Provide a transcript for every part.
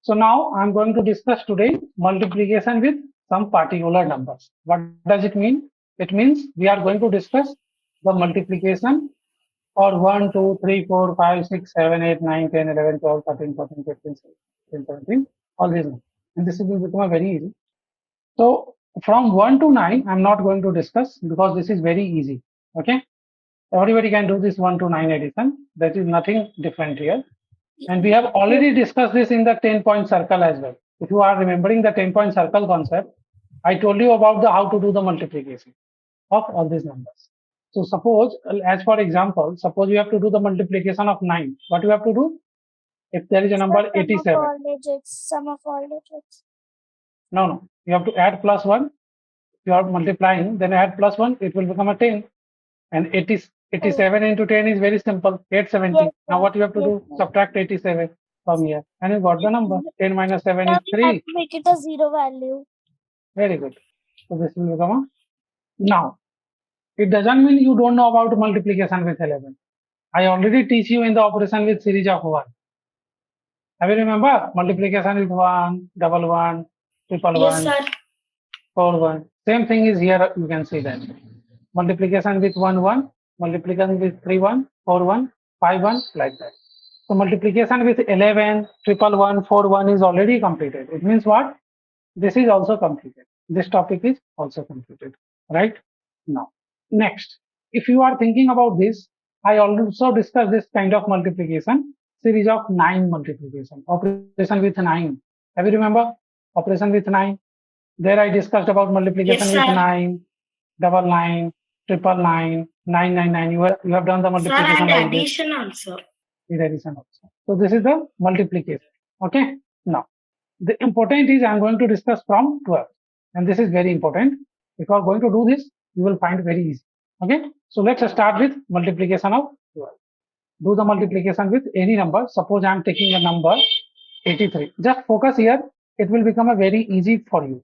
So now I'm going to discuss today multiplication with some particular numbers. What does it mean? It means we are going to discuss the multiplication or 1, 2, 3, 4, 5, 6, 7, 8, 9, 10, 11, 12, 13, 14, 15, 16, 17, all these numbers. And this will become very easy. So from 1 to 9, I'm not going to discuss because this is very easy. Okay. Everybody can do this 1 to 9 addition. That is nothing different here. And we have already discussed this in the 10-point circle as well. If you are remembering the 10-point circle concept, I told you about the how to do the multiplication of all these numbers. So suppose, as for example, suppose you have to do the multiplication of 9. What you have to do? If there is a number 87. Sum of all digits. No. You have to add plus 1. If you are multiplying, then add plus 1. It will become a 10. And 87 into 10 is very simple. 870. Yes, Now what you have to yes, do? Subtract 87 from here. And you got the number. 10 minus 7 is we have 3. to make it a zero value. Very good. So this will become a. Now, it doesn't mean you don't know about multiplication with 11. I already teach you in the operation with series of 1. Have you remember? Multiplication with 1, double 1, triple 1, Yes, sir. 4, 1. Same thing is here. You can see that. Multiplication with 1, 1. Multiplication with 3, 1, 4, 1, 5, 1, like that. So multiplication with 11, triple 1, 4, 1 is already completed. It means what? This is also completed. This topic is also completed. Right? Now, next, if you are thinking about this, I also discussed this kind of multiplication, series of 9 multiplication, operation with 9. Have you remember? Operation with 9. There I discussed about multiplication Yes, with sir. 9, double 9, triple 9, 999. You have done the Sir, multiplication and like this. addition also. With addition also. So this is the multiplication. Okay. Now, the important is I'm going to discuss from 12. And this is very important. If you are going to do this, you will find it very easy. Okay. So let's start with multiplication of 12. Do the multiplication with any number. Suppose I'm taking a number 83. Just focus here. It will become a very easy for you.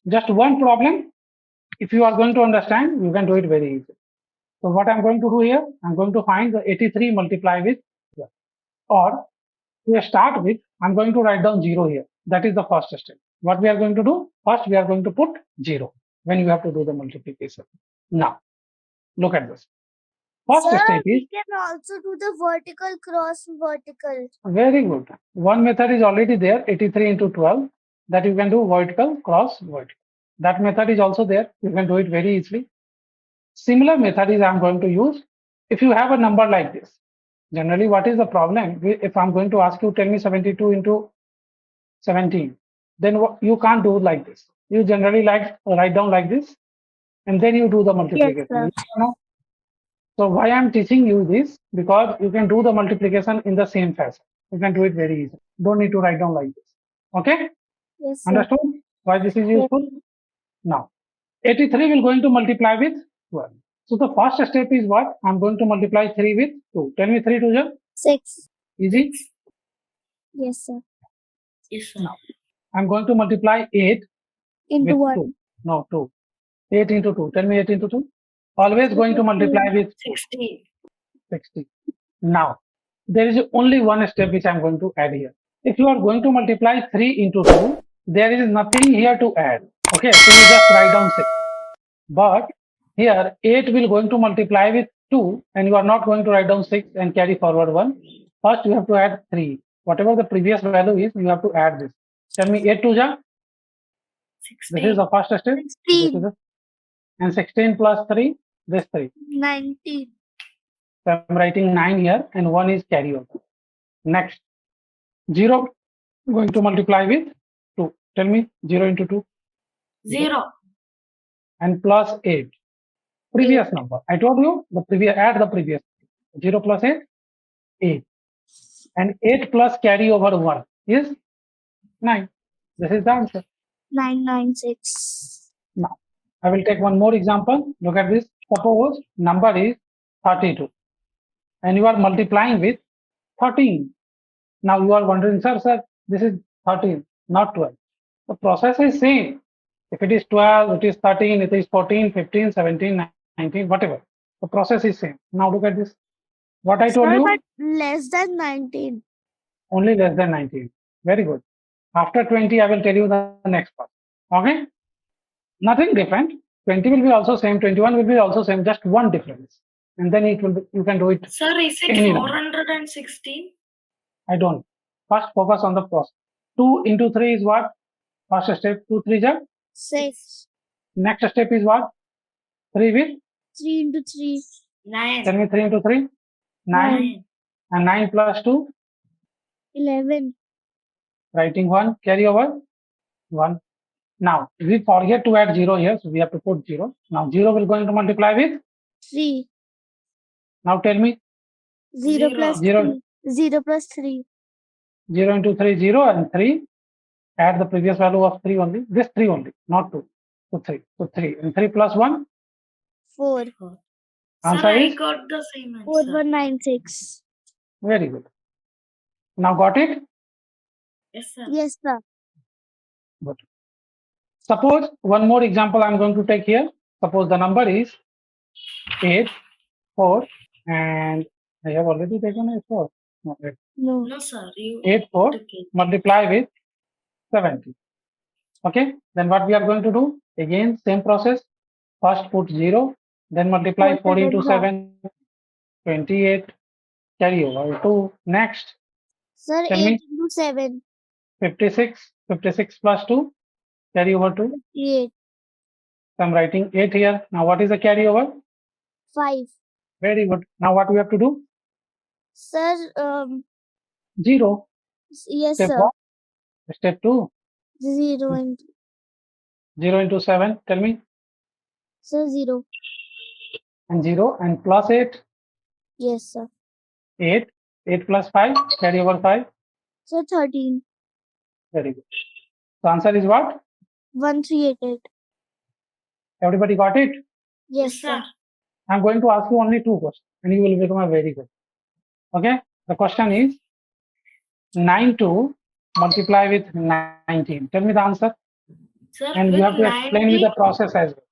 Just one problem. If you are going to understand, you can do it very easy. So what I'm going to do here, I'm going to find the 83 multiply with 12. Or to start with, I'm going to write down 0 here. That is the first step. What we are going to do? First, we are going to put 0 when you have to do the multiplication. Now, look at this. First Sir, step is. we can also do the vertical cross vertical. Very good. One method is already there, 83 into 12, that you can do vertical cross vertical. That method is also there. You can do it very easily. Similar method is I'm going to use. If you have a number like this, generally what is the problem? If I'm going to ask you, tell me 72 into 17, then you can't do like this. You generally write down like this, and then you do the multiplication. Yes, sir. So why I'm teaching you this? Because you can do the multiplication in the same fashion. You can do it very easy. Don't need to write down like this. Okay? Yes, sir. Understood? Why this is useful? Yes. Now, 83 will going to multiply with 12. So the first step is what? I'm going to multiply 3 with 2. Tell me 3 to 6. Easy? Yes, sir. Yes, sir. Now, I'm going to multiply 8 Into with 1. 2. No, 2. 8 into 2. Tell me 8 into 2. Always going to multiply with 60. 60. Now, there is only one step which I'm going to add here. If you are going to multiply 3 into 2, there is nothing here to add. Okay, so you just write down 6. But here 8 will going to multiply with 2 and you are not going to write down 6 and carry forward 1. First you have to add 3. Whatever the previous value is, you have to add this. Tell me 8 to 16. This is the first step. 16. And 16 plus 3, this 3. 19. So I'm writing 9 here and 1 is carry over. Next, 0 going to multiply with 2. Tell me 0 into 2. 0. And plus 8. Previous number. I told you the previous, add the previous. 0 plus 8, 8. And 8 plus carry over 1 is 9. This is the answer. 996. Now, I will take one more example. Look at this. Suppose number is 32. And you are multiplying with 13. Now you are wondering, sir, this is 13, not 12. The process is same. If it is 12, it is 13, it is 14, 15, 17, 19, whatever. The process is same. Now look at this. What I told you. But less than 19. Only less than 19. Very good. After 20, I will tell you the next part. Okay? Nothing different. 20 will be also same, 21 will be also same, just one difference. And then it will be, you can do it. Sir, is it Any number. 416? I don't. First focus on the process. 2 into 3 is what? First step, 2 3 ja. 6. Next step is what? 3 with? 3 into 3. 9. Tell me 3 into 3? 9. 9. And 9 plus 2? 11. Writing 1. Carry over? 1. Now, we forget to add 0 here, so we have to put 0. Now, 0 will going to multiply with? 3. Now, tell me. 0 plus 0. 3. 0 plus 3. 0 into 3, 0 and 3. Add the previous value of 3 only. This 3 only, not 2. So 3. So 3. And 3 plus 1? 4. Answer Sir, I is? got the same answer. 4196. Very good. Now, got it? Yes, sir. Yes, sir. Good. Suppose one more example I'm going to take here. Suppose the number is 8, 4, and I have already taken 8, 4. No, 8. No. No, sir. You 8, 4 took it. multiply with 70. Okay, then what we are going to do? Again, same process. First put 0, then multiply 4 into 7, 28, carry over 2. Next, Sir, tell 8 me. into 7. 56, 56 plus 2, carry over 2. 58. So I'm writing 8 here. Now what is the carryover? 5. Very good. Now what we have to do? Sir, 0. yes, Step sir. 1. Step 2. 0 into 0 into 7. Tell me. Sir, 0. And 0 and plus 8. Yes, sir. 8. 8 plus 5. Carry over 5. Sir, 13. Very good. So answer is what? 1388. Everybody got it? Yes, sir. I'm going to ask you only 2 questions and you will become a very good. Okay? The question is 9 to multiply with 19. Tell me the answer. Sir, And you have to explain me the process as well.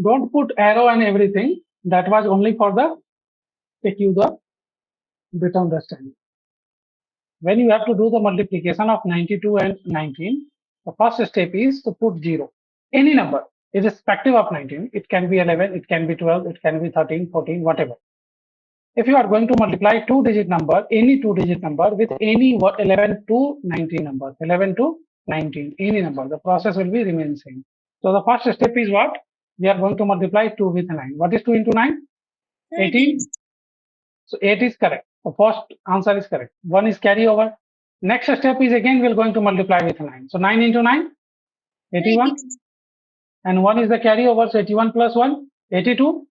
Don't put arrow and everything. That was only for the take you the better understanding. When you have to do the multiplication of 92 and 19, the first step is to put 0. Any number, irrespective of 19. It can be 11, it can be 12, it can be 13, 14, whatever. If you are going to multiply 2-digit number, any 2-digit number with any 11 to 19 number, 11 to 19, any number, the process will be remain same. So the first step is what? We are going to multiply 2 with 9. What is 2 into 9? 18. So 8 is correct. The first answer is correct. 1 is carryover. Next step is again we're going to multiply with 9. So 9 into 9, 81. And 1 is the carryover. So 81 plus 1, 82.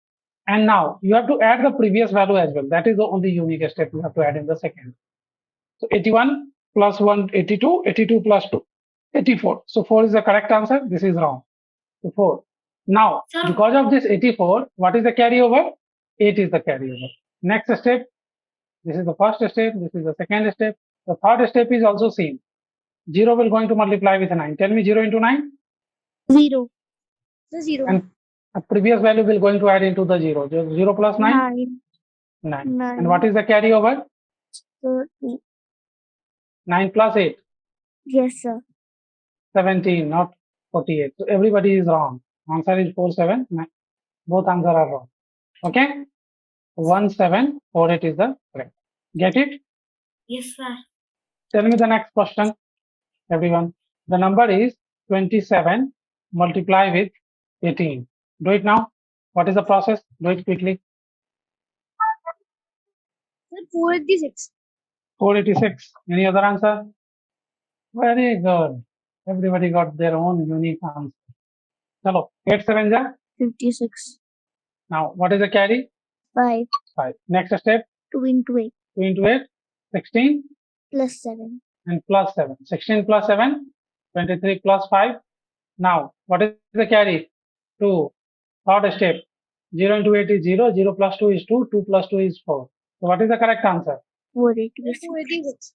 And now you have to add the previous value as well. That is the only unique step you have to add in the second. So 81 plus 1, 82, 82 plus 2, 84. So 4 is the correct answer. This is wrong. So 4. Now, Sir. because of this 84, what is the carryover? 8 is the carryover. Next step, this is the first step, this is the second step. The third step is also same. 0 will going to multiply with 9. Tell me 0 into 9. 0. So 0. And a previous value will going to add into the 0. 0 plus 9? 9. 9. 9. And what is the carryover? 30. 9 plus 8. Yes, sir. 17, not 48. So everybody is wrong. Answer is 47. Both answers are wrong. Okay? 1748 is the correct. Get it? Yes, sir. Tell me the next question, everyone. The number is 27 multiply with 18. Do it now. What is the process? Do it quickly. Sir, 486. 486. Any other answer? Very good. Everybody got their own unique answer. Chalo, 8 7 ja. 56. Now, what is the carry? 5. 5. Next step, 2 into 8. 2 into 8, 16 Plus 7. and plus 7. 16 plus 7, 23 plus 5. Now, what is the carry? 2. Third step, 0 into 8 is 0, 0 plus 2 is 2, 2 plus 2 is 4. So, what is the correct answer? 486.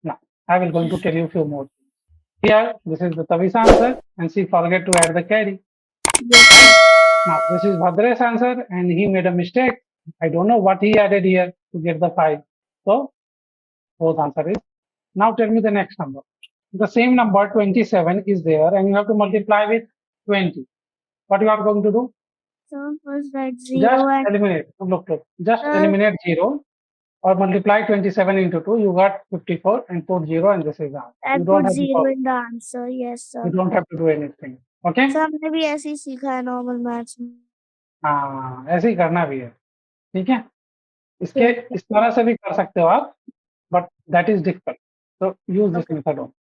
Now, I will going to tell you a few more. Here, this is the Tavisa answer and she forget to add the carry. Yes, sir. Now, this is Bhadre's answer and he made a mistake. I don't know what he added here to get the 5. So, both answer is Now tell me the next number. The same number 27 is there and you have to multiply with 20. What you are going to do? So first write Just 0 and eliminate. Look. Just Uh, eliminate 0 or multiply 27 into 2. You got 54 and put 0 and this is the answer. You and don't put have to 0 in the answer. Yes, you sir. don't have to do anything. Okay? So हमने भी ऐसे ही सीखा है normal maths में. हाँ, ऐसे ही करना भी है. ठीक है? इसके इस तरह से भी कर सकते हो आप, but that is difficult. So use this Okay. method only.